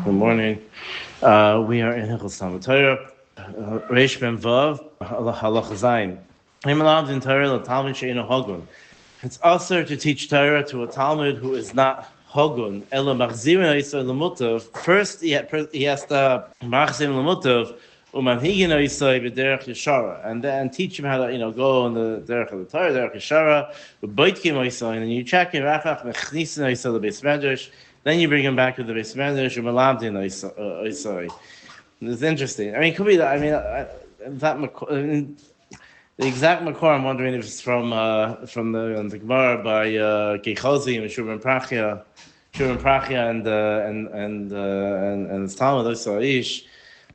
Good morning. We are in Hilchos Torah, Reish Ben Vav, Halach Zayin. Imalavd in Torah, the Talmud she'ino Hogun. It's also to teach Torah to a Talmud who is not Hogun. Ela machzirin Yisrael lemutav. First, he has to machzim lemutav. Umamhigin Yisrael b'derech Yeshara, and then teach him how to, go on the derech of the Torah, derech Yeshara. U'boitkim Yisrael, and you check him. Rachach mechnisin Yisrael beis medrash. Then you bring him back to the beis medrash. U'malamdin Yisrael. It's interesting. I mean, it could be that. The exact makor, I'm wondering if it's from the Gemara by Gechozi and Shulchan and his Talmud also Ish.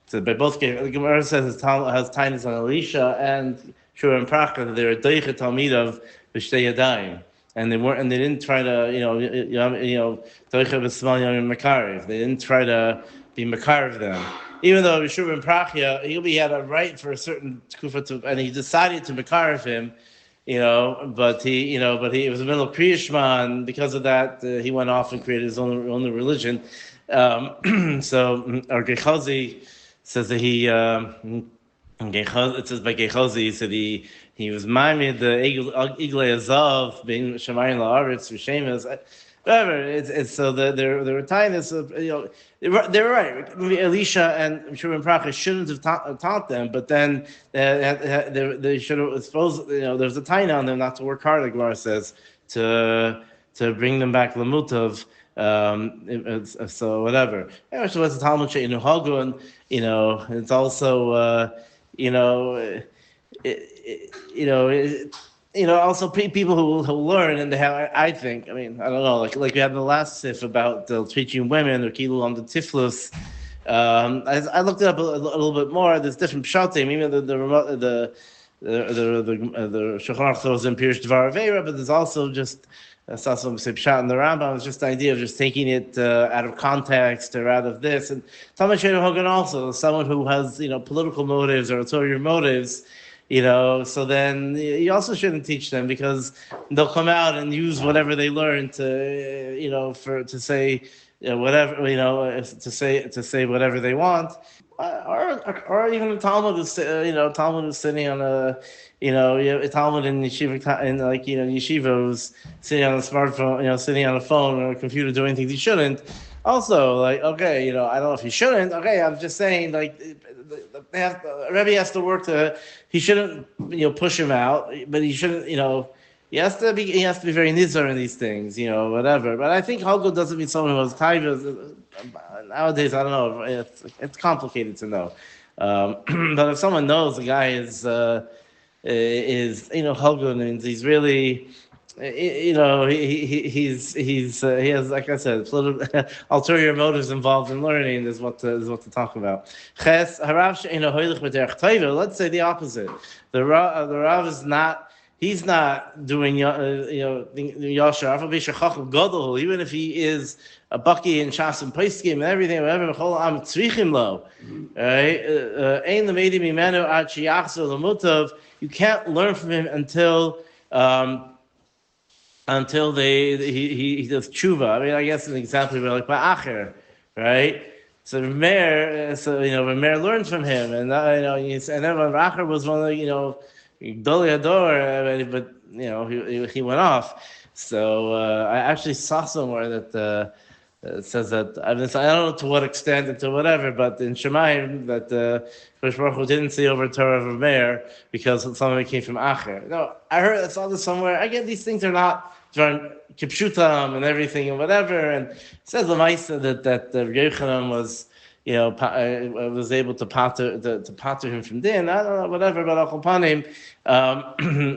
So by both, the Gemara says his Talmud has tainis on Elisha and Shulchan Prachya. They're a deicha talmid of b'shtei yadayim, and they didn't try to deicha b'smal yamim makarev. They didn't try to be makarev them. Even though Yeshua ben Prachya, he had a right for a certain kufa and he decided to makarev him, but he was in the middle of Kriya Shema, and because of that, he went off and created his own religion. So our Gechozi says that it says by Gechozi, he said he was miming the Iglei Azav being Shemayim La'aretz V'Shemes. Whatever, it's so there were times they're right. Maybe Elisha and Shulchan Prachya shouldn't have taught them, but then they should have supposed. There's a taina on them not to work hard, like Gemara says, to bring them back lamutav. So whatever. So what's the Talmud she'ino Hagun? It's also also people who learn and they have. I think. I mean, I don't know. Like we had the last sif about teaching women or kilu on the tiflus. I looked it up a little bit more. There's different pshatim. Even the Shulchan Aruch throws in Pirush Dvar Aveira, but there's also just some pshat in the Rambam. It's just the idea of just taking it out of context or out of this. And Talmud she'ino Hagun also someone who has political motives or ulterior motives. So then you also shouldn't teach them because they'll come out and use whatever they learn to say whatever to say whatever they want, or even the Talmud is Talmud is sitting on a a Talmud in yeshiva in yeshiva who's sitting on a smartphone sitting on a phone or a computer doing things he shouldn't. Also, I don't know if he shouldn't. Okay, I'm just saying, Rebbe has to work to. He shouldn't, push him out, but he shouldn't, he has to be very nizar in these things, whatever. But I think Hogel doesn't mean someone who has taiva. Nowadays, I don't know. It's complicated to know. But if someone knows the guy is Hogel and he's really. He has, like I said, ulterior motives involved in learning is what to talk about. Let's say the opposite. The Rav is not. He's not doing Yashar. Even if he is a Baki and Shas and Paiskim and everything, whatever. I'm tzrichim lo. You can't learn from him until he does tshuva. I mean, I guess an example would be like Ba'acher, right? So Rameir learns from him, and and then when Ba'acher was one of Gdolei Hador, but he went off. So I actually saw somewhere that it says that I don't know to what extent and to whatever, but in Shemayim that Kodesh Baruch Hu didn't see over Torah of Rameir because some of it came from Acher. No, I saw this somewhere. Again, these things are not kipshutam and everything and whatever. And it says the Maisa that Yochanan was was able to pater him from din. I don't know, whatever. But Al Panim,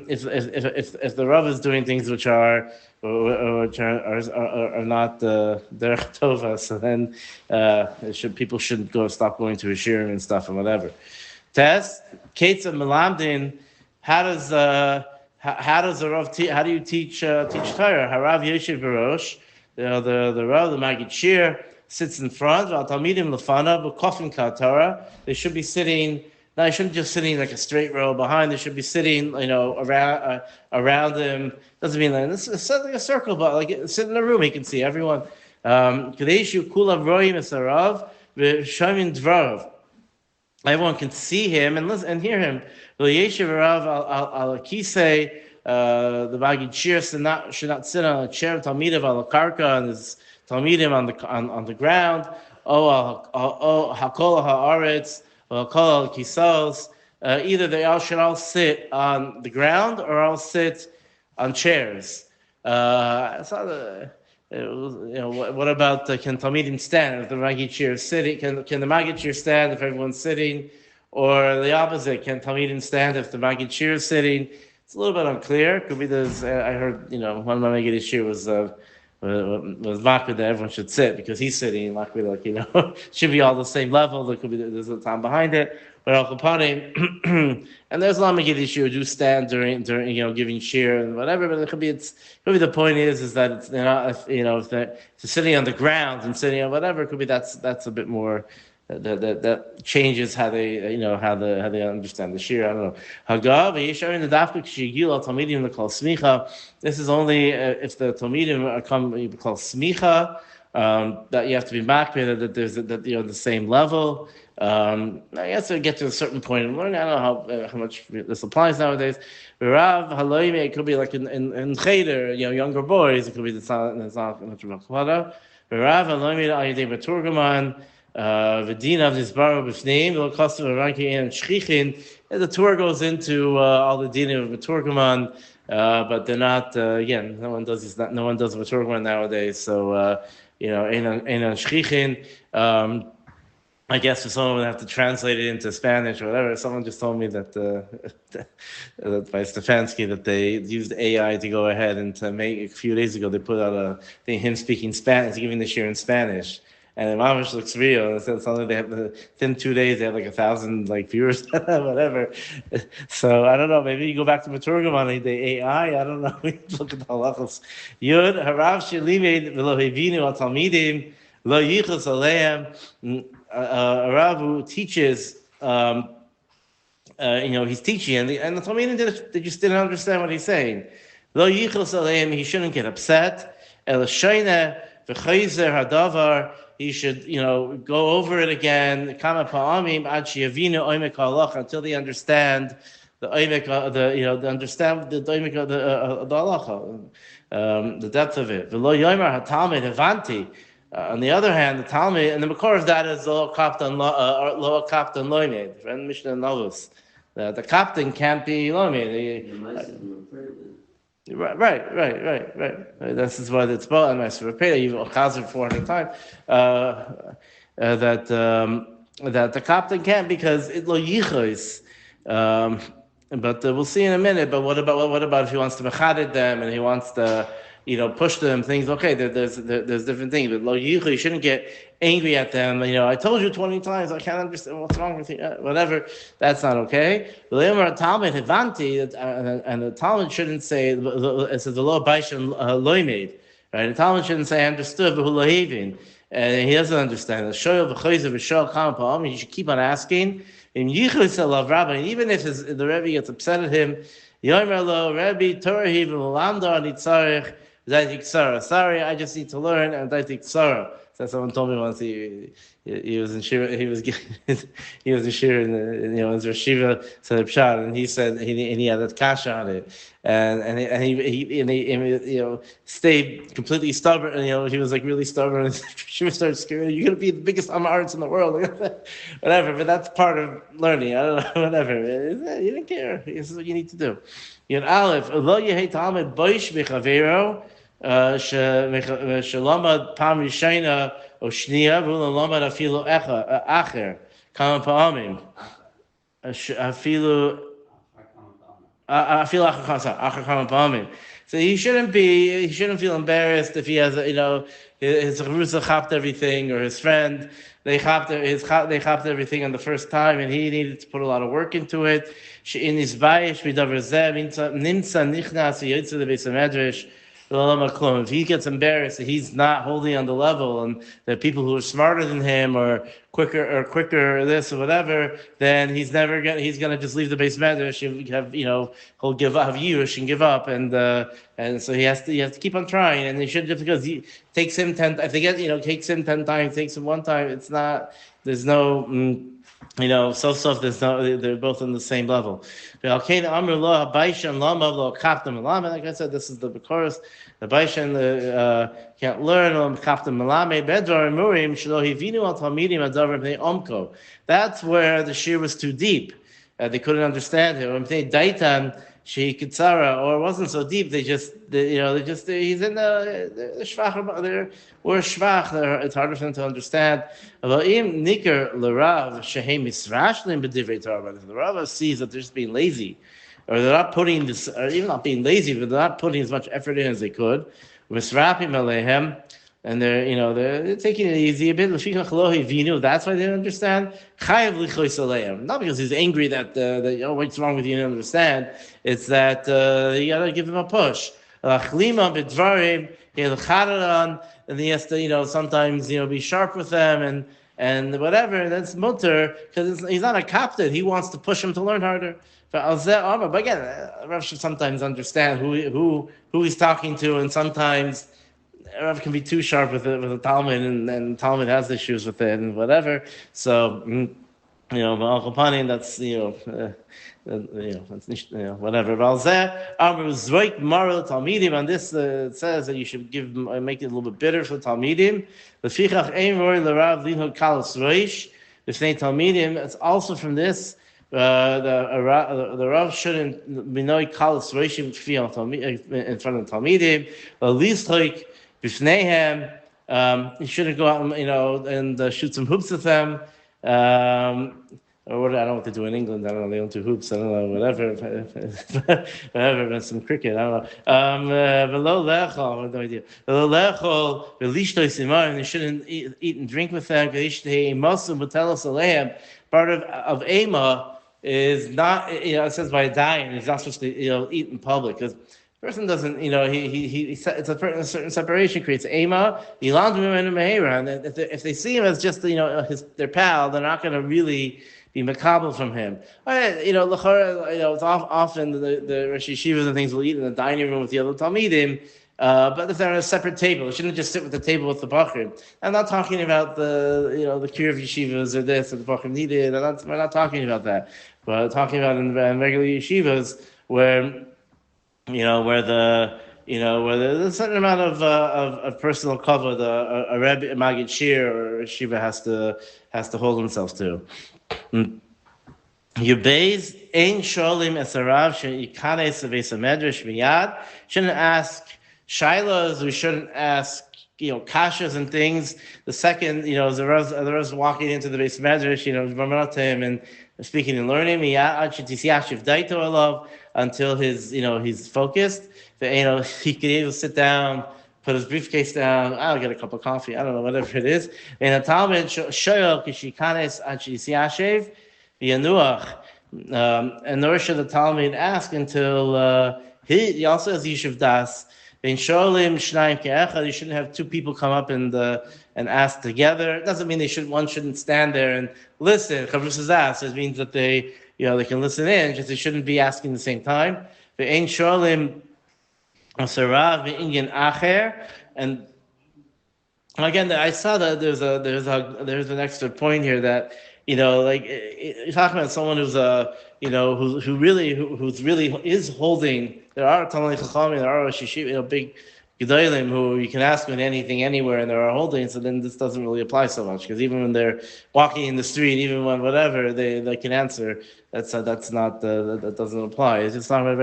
if the Rav is doing things which are not derech tova, so then people shouldn't stop going to Hashirim and stuff and whatever. Test Kates of Melamdin. How does the Rav how do you teach Torah? Harav Yeshiv Barosh, the Rav, the Maggid Shir, sits in front. Talmidim lefana, but kofin Torah. They should be sitting. Now, they shouldn't just sitting like a straight row behind. They should be sitting, around him. Doesn't mean like this is like a circle, but like sit in a room, he can see everyone. Kadeshu kulav roim esarav v'shamim dvarav. Everyone can see him and listen and hear him. V'yeshiv rav al kisei. The Magid Shir should not sit on a chair. Talmidim al karka, and his talmidim on the ground. Hakol haaretz, hakol al kisos. Either they all should all sit on the ground or all sit on chairs. What about can talmidim stand if the Magid Shir is sitting? Can the Magid Shir stand if everyone's sitting, or the opposite? Can talmidim stand if the Magid Shir is sitting? It's a little bit unclear. Could be there's. I heard, one of my Megiddo Shir was makbid that everyone should sit because he's sitting. Makbid, should be all the same level. There could be there's a time behind it, but al kapanim, and there's a lot of Megiddo Shir who do stand during giving shir and whatever. But it could be the point is that it's they're not if they're sitting on the ground and sitting on whatever. It could be that's a bit more. That changes how they how they understand the shir. I don't know. Hagav yesharin the dafka k'shigil al talmidim the kol smicha. This is only if the talmidim are called smicha that you have to be makbid that there's that the same level. I guess I get to a certain point in learning. I don't know how much this applies nowadays. Rav haloime, it could be like in cheder, younger boys. It could be it's not much about klada. Rav haloime al yedei beturgaman. V'din of this bar b'fneim v'lo kostav v'ranki and shchichin. The Torah goes into all the dinim of Beturgaman, but they're not. Again, no one does this. No one does Beturgaman nowadays. So einan shchichin. I guess if someone would have to translate it into Spanish or whatever. Someone just told me that that by Stefanski that they used AI to go ahead and to make a few days ago they put out him speaking Spanish, giving the shir in Spanish. And the mamish looks real. It says something they have within 2 days they have like 1,000 viewers, whatever. So I don't know. Maybe you go back to Beturgaman, the AI. I don't know. Look at the halachos. Yud harav shelimed v'lo hevinu al talmidim lo yichus aleim. Rav who teaches, he's teaching, and the talmidim they just didn't understand what he's saying. Lo yichus aleim. He shouldn't get upset. El shayna v'chayzer hadavar. He should, go over it again. Kama pa'amim ad sheyavinu oimek halacha until they understand the oimek, understand the oimek of the halacha, the depth of it. V'lo yomer hatalmid havanti. On the other hand, the Talmud and the makor of that is lo kaptan loimed. Friend Mishnah Novus. The captain can't be loimed. Right. This is what it's about. And I repeat, you've chazed 400 times that the captain can't because it lo yichos. But we'll see in a minute. But what about if he wants to mechaded them and he wants to push them things? Okay, there's different things. But lo yichos, you shouldn't get angry at them. I told you 20 times. I can't understand what's wrong with you. Whatever. That's not okay. And the Talmud shouldn't say. It says the law baishan loimed. Right. The Talmud shouldn't say I understood v'hulavin. And he doesn't understand. He should keep on asking. And even if the Rebbe gets upset at him, sorry, I just need to learn, and I think Sarah. So someone told me once he was in Shiva, he was in Shiva in his Shiva said Pshat, and he said he had a kasha on it, and he stayed completely stubborn, and he was really stubborn, and Shiva started screaming, "You're gonna be the biggest arts in the world," whatever. But that's part of learning. I don't know, whatever. He didn't care. This is what you need to do. Aleph, lo yehei talmid boish b'chavero. Shelamad pam rishayna or shniya v'ulamad afilu acher kama pa'amim afilu acher kama pa'amim. So he shouldn't feel embarrassed if he has his charusa chapped everything, or his friend they chapped everything on the first time, and he needed to put a lot of work into it. In his bayish midavar zeh nimsa nichnas yitzu the beis hamedrash. If he gets embarrassed that he's not holding on the level, and there are people who are smarter than him or quicker this or whatever, then he's gonna just leave the base medrash. He'll give up, have yush and give up, and so he has to keep on trying, and he should, just because he takes him 10, if they get takes him 10 times, takes him one time, it's not, there's no there's no, they're both on the same level. Like I said, this is the chorus. The Baishan can't learn. That's where the shir was too deep. They couldn't understand him. Or it wasn't so deep. He's in the shvach. We're shvach. It's harder for them to understand. If the Rav sees that they're just being lazy, or they're not putting this, or even not being lazy, but they're not putting as much effort in as they could, and they're taking it easy a bit. That's why they don't understand. Not because he's angry that what's wrong with you, you don't understand. It's that you gotta give him a push. And he has to sometimes be sharp with them and whatever. And that's mutter because he's not a captain. He wants to push him to learn harder. But again, Rav should sometimes understand who he's talking to, and sometimes Rav can be too sharp with the Talmud, and Talmud has issues with it and whatever. So that's whatever. On this it says that you should make it a little bit bitter for the Talmidim. It's also from this. The Rav shouldn't be no kalas reishim in front of the Talmidim. At least b'fneihem, he shouldn't go out and shoot some hoops with them. Or I don't know what they do in England. I don't know. They don't do hoops. I don't know. Whatever. Whatever. Some cricket. I don't know. Below lechol, I have no idea. Below lechol, belishto simar, and they shouldn't eat and drink with them. Part of ema is not. It says by dying, he's not supposed to eat in public because. Person doesn't, it's a certain separation creates ema. And if they see him as just, their pal, they're not going to really be makabel from him. It's often the Rosh Yeshivas and things will eat in the dining room with the other Talmidim, but if they're on a separate table, they shouldn't just sit with the table with the Bachrim. I'm not talking about the cure of Yeshivas or this or the Bachrim needed. We're not talking about that. We're talking about in regular Yeshivas where there's a certain amount of personal cover a Rebbe, a Maggid Shir or a Shiva has to hold himself to. Yubeis ein sholim esarav sheikanes beis hamedrash miyad. Shouldn't ask shilas. We shouldn't ask kashas and things. The second the Rav's walking into the beis medrash to him and speaking and learning until he's focused. He could either sit down, put his briefcase down. I'll get a cup of coffee. I don't know, whatever it is. And a Talmud shoyel kishikanes achisiashev v'yanuach. And nor should the Talmud ask until he also has yishuv das. You shouldn't have two people come up and ask together. It doesn't mean one shouldn't stand there and listen. It means that they can listen in, just they shouldn't be asking at the same time. And again, I saw that there's an extra point here that you're talking about someone who's who really is holding. There are Talmidei Chachamim, there are Rosh Yeshiva, big Gedolim who you can ask them anything anywhere, and there are holding. So then this doesn't really apply so much because even when they're walking in the street, even when whatever they can answer, that doesn't apply. It's just not a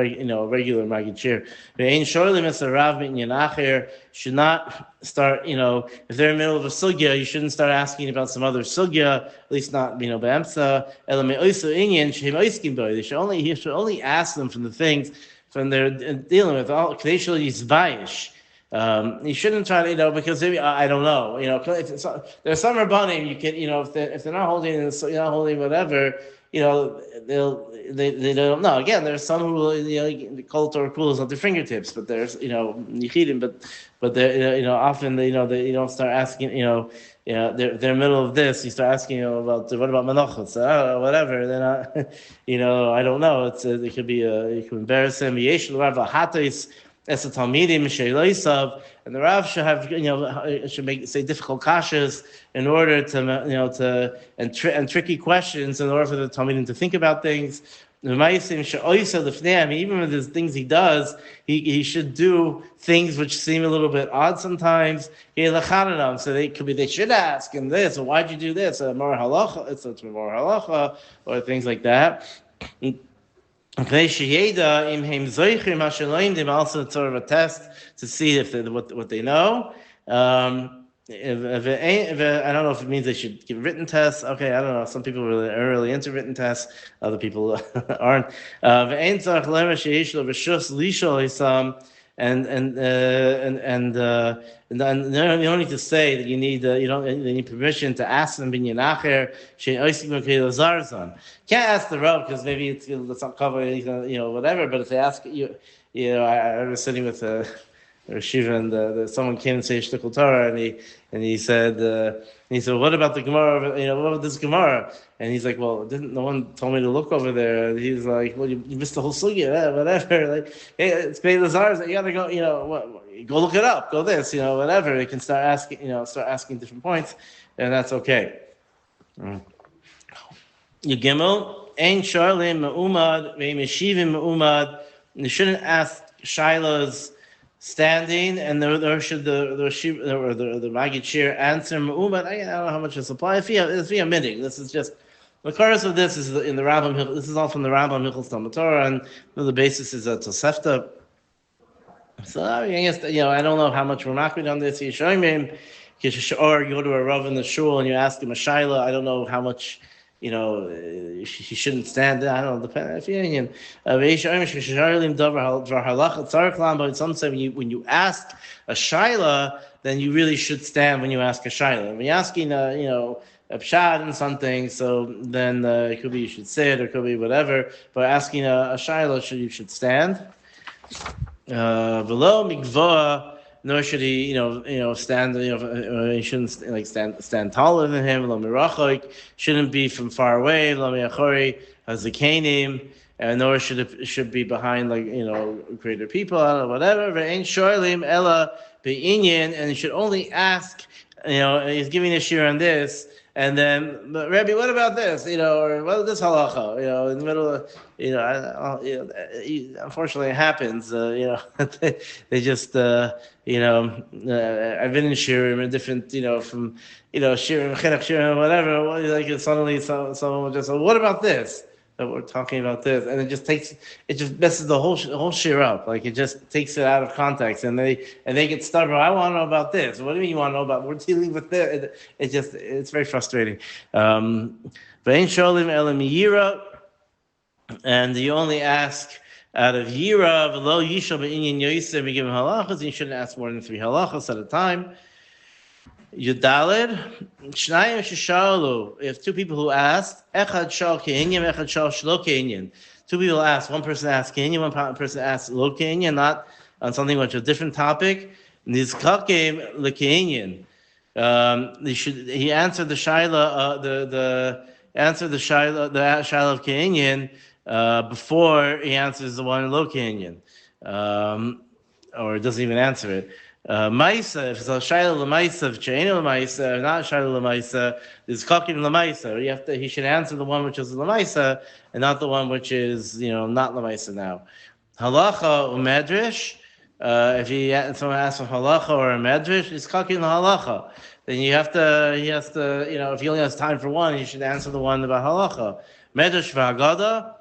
regular Maggid Shir. Should not start. If they're in the middle of a sugya, you shouldn't start asking about some other sugya. At least not be'emsa. He should only ask them from the things when they're dealing with all Kadeshul Yisvayish. You shouldn't try to, because maybe, I don't know, there's some Rabbanim, you can, if they're not holding, so you're not holding whatever, they don't know. Again, there's some who will, call Torah pools at their fingertips, but there's, Yichidim, but they're, often, they don't start asking, they're in the middle of this. You start asking about what about menachos, whatever. Then I don't know. It could be it could embarrass him. Yesh l'rav hatis es talmidim sheiloisav, and the Rav should have should say difficult kashas in order to tricky questions in order for the talmidim to think about things. Even with the things he does, he should do things which seem a little bit odd sometimes. So they should ask him this, or why'd you do this? More halacha, it's more halacha, or things like that. Also sort of a test to see if what they know. If I don't know if it means they should give written tests. Okay, I don't know. Some people are really into written tests. Other people aren't. And then you don't need to say that you need permission to ask them binyan acher. Can't ask the Rav because maybe it's not covered, whatever. But if they ask you, I was sitting with Shiva, and someone came and said shtickle Torah, and he said, what about the Gemara? What about this Gemara? And he's like, well, no one told me to look over there. And he's like, well, you missed the whole sugya, whatever. Like, hey, it's Beit Lazar's. You gotta go, go look it up, go this, whatever. You can start asking different points, and that's okay. Yigimel ein sharlim me'umad ve'meshivim me'umad. You shouldn't ask shilas standing, and there should the Magid Shir answer me'umad. I don't know how much it's apply. If you're minting, this is just the chorus of this is in the Rambam. This is all from the Rambam Hilchos Talmud Torah, and the basis is a Tosefta. So I guess I don't know how much we're makbid on this. Yishayim, or you go to a Rav in the shul and you ask him a shaila. I don't know how much. He shouldn't stand. I don't know. Depending if you're but some say when you ask a shaila, then you really should stand when you ask a shaila. When you're asking a pshat and something, so then it could be you should sit, or it could be whatever. But asking a shaila, you should stand. Below mikvah. Nor should he, stand. He shouldn't stand taller than him. Lo mirachoik, shouldn't be from far away. Lo miachori hazikanim, and nor should be behind greater people. Whatever. Ve'ein shoylim ella be'inyan, and he should only ask. He's giving a shir on this. And then, but Rabbi, what about this? Or what is this halacha? In the middle of, unfortunately, it happens. They just, I've been in shirim, different, from, shirim, chinuch shirim, whatever. Suddenly, someone will just say, what about this? That we're talking about this, and it just messes the whole shir up. Like, it just takes it out of context, and they get stubborn. I want to know about this. What do you mean you want to know about? We're dealing with this. It's very frustrating. And you only ask out of yira, v'lo yishal be'inyan yoser, we give him halachas, and you shouldn't ask more than 3 halachas at a time. Yudalid, Shnayim Shishalu. If 2 people who asked, Echad Shal Keinyan, Echad Shal Shlo Keinyan. 2 people asked, one person asked Keinyan, one person asked Lo Keinyan, not on something which is a different topic. Nizkakim Le Keinyan. He answered the shaila, the shaila of Keinyan before he answers the one in Lo Keinyan, or doesn't even answer it. Maisa, if it's a shaila l'maisa, if che'enu l'maisa, not shaila l'maisa, is kakim l'maisa. He should answer the one which is l'maisa, and not the one which is not l'maisa now. Halacha or medrash. If someone asks for halacha or a medrash, it's kakim l'halacha. Then he has to, if he only has time for one, he should answer the one about halacha. Medrash v'hagada.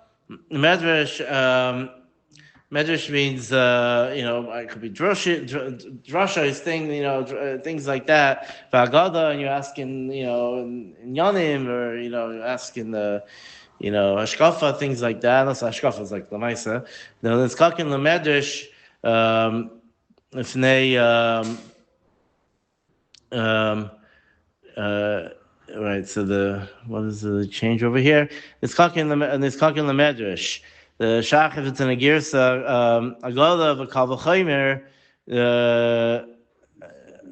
Medrash means, it could be drasha is thing, things like that. V'agada, and you're asking, in Yonim, or, you're asking the, hashkafa, things like that. That's hashkafa is like l'maisa. Now, it's kakin l'medrash, if they, right, so what is the change over here? It's kakin l'medrash. The shach, if it's in a girsa, agoda of a kal v'chomer,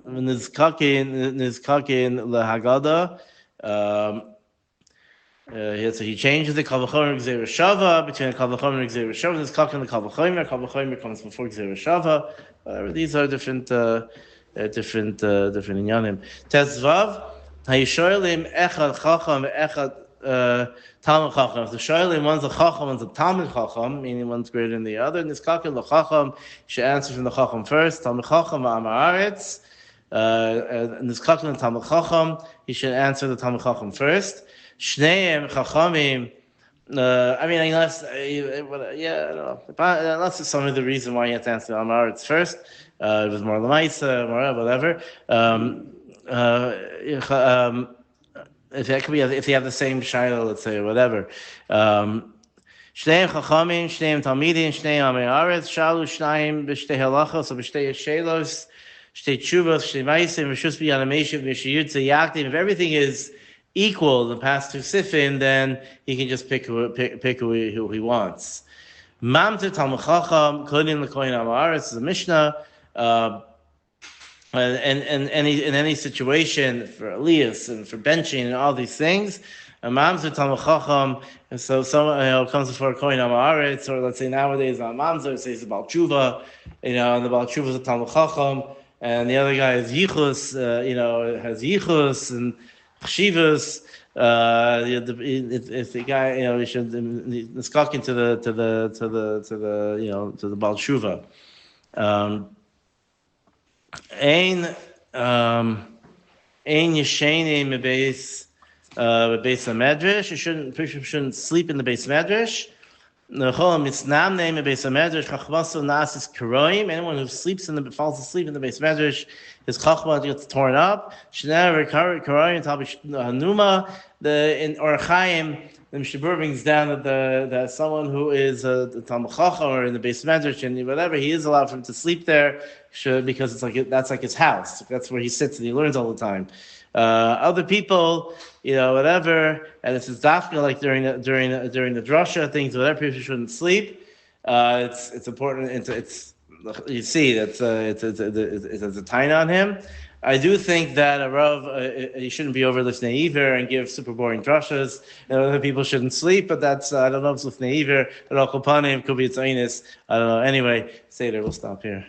nizkakin lehagada. So he changes the kal v'chomer gzeira shava between kal v'chomer and gzeira shava. Nizkakin the kal v'chomer. Kal v'chomer comes before gzeira shava. These are different inyanim. Tezvav hayisholim echad chacham echad talmid chacham. The sholim, one's a chacham, one's a talmid chacham, meaning one's greater than the other. Nizkakin lechacham, you should answer from the chacham first. Talmid chacham v'amaretz. Nizkakin talmid chacham, you should answer the talmid chacham first. Shneim chachamim. Unless I don't know. Unless it's some of the reason why you have to answer the amaretz first. It was more lemaisa, more whatever. If that could be, if they have the same shiloh, let's say, or whatever. Shneim chachamim, shneim talmidim, shneim amei aretz, shalu shneim b'shtei halachos, or b'shtei shelos, shtei tshuvos, shtei maisim, v'shus b'yanameshiv, v'shiyutze yaktim. If everything is equal, the past two sifin, then he can just pick who he wants. Mamzer talmid chacham, kodin l'koyin amaretz, is a mishnah. And in any situation for Elias and for benching and all these things, Mamzer talmid chacham. And so someone comes before a kohen amaretz, or let's say nowadays on Mamzer, say it's about tshuva, and the about tshuva is a talmid chacham, and the other guy is yichus, has yichus and chshivas. If the guy, he should niskak into the baal tshuva. Ein yesheni mebeis hamedrash. You shouldn't sleep in the beis medrash. Anyone who falls asleep in the beis medrash, his chachma gets torn up. In Orach Chaim, the Mishabur brings down that someone who is a talmid chacham or in the beis medrash and whatever, he is allowed for him to sleep there, because that's like his house. That's where he sits and he learns all the time. Other people, whatever, and it's dafka like during the drasha things, whatever, people shouldn't sleep. It's important. You see it's a taina on him. I do think that a rav he shouldn't be over lifnei iver and give super boring drashas, and other people shouldn't sleep. But that's I don't know if it's lifnei iver. But al kopanim could be it's ainis. I don't know. Anyway, Seder, we'll stop here.